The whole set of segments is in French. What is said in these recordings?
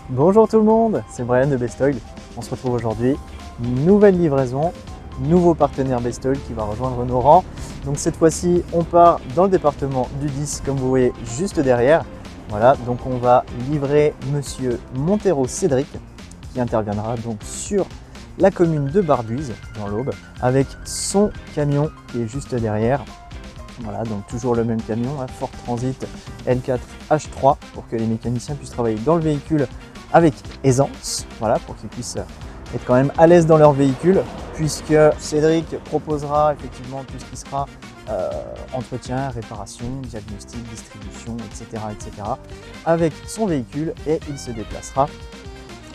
Bonjour tout le monde, c'est Brian de Bestoil. On se retrouve aujourd'hui, nouvelle livraison, nouveau partenaire Bestoil qui va rejoindre nos rangs. Donc cette fois-ci, on part dans le département du 10, comme vous voyez juste derrière. Voilà, donc on va livrer Monsieur Montero Cédric, qui interviendra donc sur la commune de Barbuise, dans l'Aube, avec son camion qui est juste derrière. Voilà, donc toujours le même camion, Ford Transit L4 H3, pour que les mécaniciens puissent travailler dans le véhicule avec aisance, voilà, pour qu'ils puissent être quand même à l'aise dans leur véhicule, puisque Cédric proposera effectivement tout ce qui sera entretien, réparation, diagnostic, distribution, etc., avec son véhicule, et il se déplacera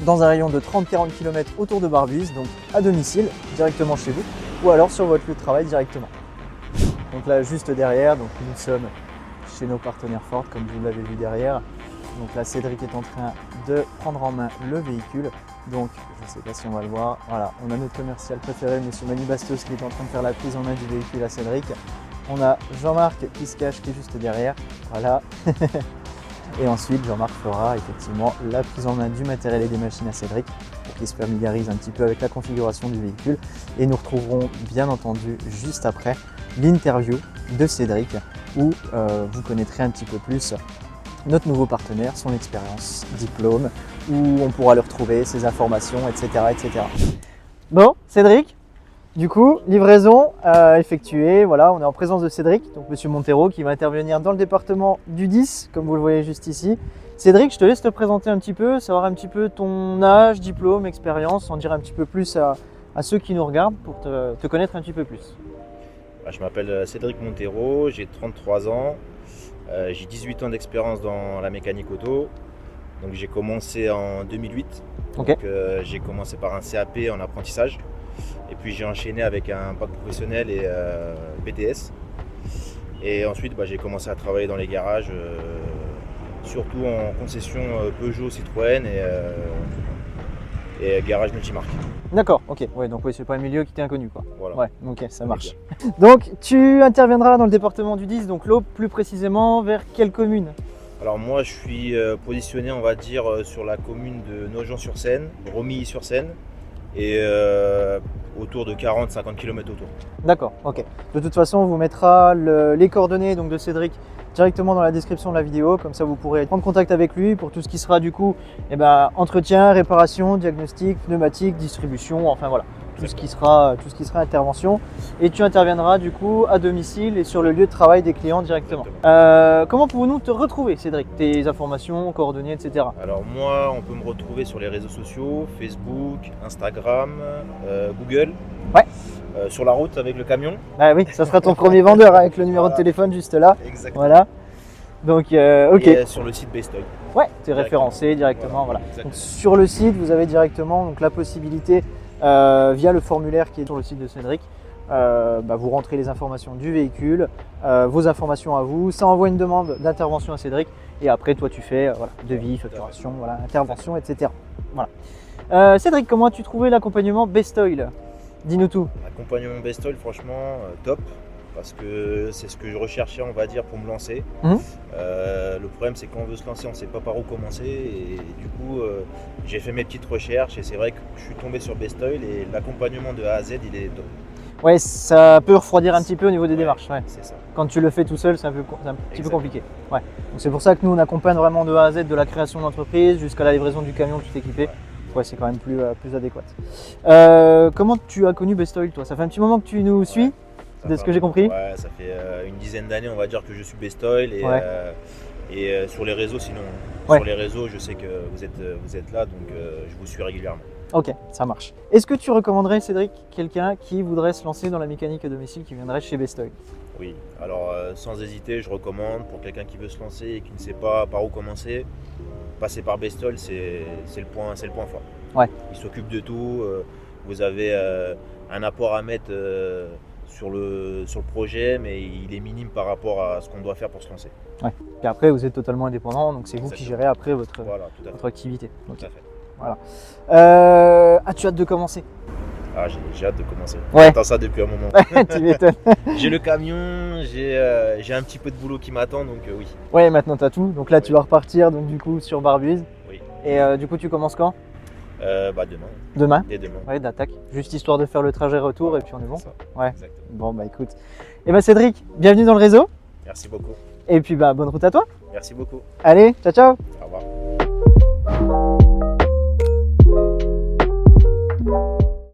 dans un rayon de 30-40 km autour de Barbuise, donc à domicile, directement chez vous, ou alors sur votre lieu de travail directement. Donc là, juste derrière, donc nous sommes chez nos partenaires Ford, comme vous l'avez vu derrière. Donc là, Cédric est en train de prendre en main le véhicule. Donc, je ne sais pas si on va le voir. Voilà, on a notre commercial préféré, Monsieur Manu Bastos, qui est en train de faire la prise en main du véhicule à Cédric. On a Jean-Marc qui se cache, qui est juste derrière. Voilà. Et ensuite, Jean-Marc fera effectivement la prise en main du matériel et des machines à Cédric pour qu'il se familiarise un petit peu avec la configuration du véhicule. Et nous retrouverons bien entendu juste après l'interview de Cédric où vous connaîtrez un petit peu plus notre nouveau partenaire, son expérience, diplôme, où on pourra le retrouver, ses informations, etc. Bon, Cédric, du coup, livraison effectuée, voilà, on est en présence de Cédric, donc Monsieur Montero, qui va intervenir dans le département du 10, comme vous le voyez juste ici. Cédric, je te laisse te présenter un petit peu, savoir un petit peu ton âge, diplôme, expérience, en dire un petit peu plus à ceux qui nous regardent pour te connaître un petit peu plus. Je m'appelle Cédric Montero, j'ai 33 ans, j'ai 18 ans d'expérience dans la mécanique auto. Donc j'ai commencé en 2008, Okay. donc, j'ai commencé par un CAP en apprentissage et puis j'ai enchaîné avec un bac professionnel et BTS. Et ensuite j'ai commencé à travailler dans les garages, surtout en concession Peugeot, Citroën et garage multimarque. D'accord, ok, ouais, donc oui, c'est pas un milieu qui t'est inconnu, quoi. Voilà. Ouais, ok, ça marche. Donc tu interviendras dans le département du 10, donc l'Aube, plus précisément vers quelle commune? Alors moi je suis positionné, on va dire, sur la commune de Nogent-sur-Seine, Romilly-sur-Seine, et autour de 40-50 km autour. D'accord, ok. De toute façon, on vous mettra les coordonnées donc, de Cédric directement dans la description de la vidéo, comme ça vous pourrez prendre contact avec lui pour tout ce qui sera du coup entretien, réparation, diagnostic, pneumatique, distribution, enfin voilà, tout ce qui sera intervention. Et tu interviendras du coup à domicile et sur le lieu de travail des clients directement. Comment pouvons-nous te retrouver, Cédric? Tes informations, coordonnées, etc. Alors moi, on peut me retrouver sur les réseaux sociaux, Facebook, Instagram, Google. Ouais. Sur la route avec le camion. Ah oui, ça sera ton premier vendeur avec le numéro de téléphone juste là. Exactement. Voilà. Donc, ok. Et sur le site Bestoil. Ouais, tu es référencé directement. Voilà. Donc, sur le site, vous avez directement donc, la possibilité, via le formulaire qui est sur le site de Cédric, vous rentrez les informations du véhicule, vos informations à vous, ça envoie une demande d'intervention à Cédric et après, toi, tu fais devis, facturation, voilà, intervention, etc. Voilà. Cédric, comment as-tu trouvé l'accompagnement Bestoil? Dis-nous tout. L'accompagnement Bestoil, franchement, top. Parce que c'est ce que je recherchais, on va dire, pour me lancer. Le problème, c'est quand on veut se lancer, on ne sait pas par où commencer. Et du coup, j'ai fait mes petites recherches et c'est vrai que je suis tombé sur Bestoil et l'accompagnement de A à Z, il est top. Ouais, ça peut refroidir un petit peu au niveau des démarches. Ouais. C'est ça. Quand tu le fais tout seul, c'est un petit peu compliqué. Ouais. Donc c'est pour ça que nous, on accompagne vraiment de A à Z, de la création d'entreprise jusqu'à la livraison du camion tout équipé. Ouais, c'est quand même plus adéquat. Comment tu as connu Bestoil, toi? Ça fait un petit moment que tu nous suis, de ce que j'ai compris? Ouais, ça fait une dizaine d'années, on va dire, que je suis Bestoil et sur les réseaux, sinon. Ouais. Sur les réseaux, je sais que vous êtes là, donc je vous suis régulièrement. Ok, ça marche. Est-ce que tu recommanderais, Cédric, quelqu'un qui voudrait se lancer dans la mécanique à domicile, qui viendrait chez Bestoil? Oui, alors sans hésiter, je recommande pour quelqu'un qui veut se lancer et qui ne sait pas par où commencer, passer par Bestoil, c'est le point fort. Ouais. Il s'occupe de tout, vous avez un apport à mettre sur le projet, mais il est minime par rapport à ce qu'on doit faire pour se lancer. Ouais. Et après, vous êtes totalement indépendant, donc c'est vous qui gérez après votre activité. Tout à fait. Voilà. As-tu hâte de commencer? Ah, j'ai hâte de commencer. Ouais. J'attends ça depuis un moment. Tu m'étonnes. J'ai le camion, j'ai un petit peu de boulot qui m'attend, donc oui. Ouais, maintenant tu as tout. Donc là, tu vas repartir donc, du coup sur Barbuise. Oui. Et du coup, tu commences quand? Demain. Demain? Dès demain. Ouais, d'attaque. Juste histoire de faire le trajet retour et puis on est bon. C'est ça. Ouais. Exactement. Bon, bah écoute. Et bah Cédric, bienvenue dans le réseau. Merci beaucoup. Et puis bah bonne route à toi. Merci beaucoup. Allez, ciao ciao. Au revoir.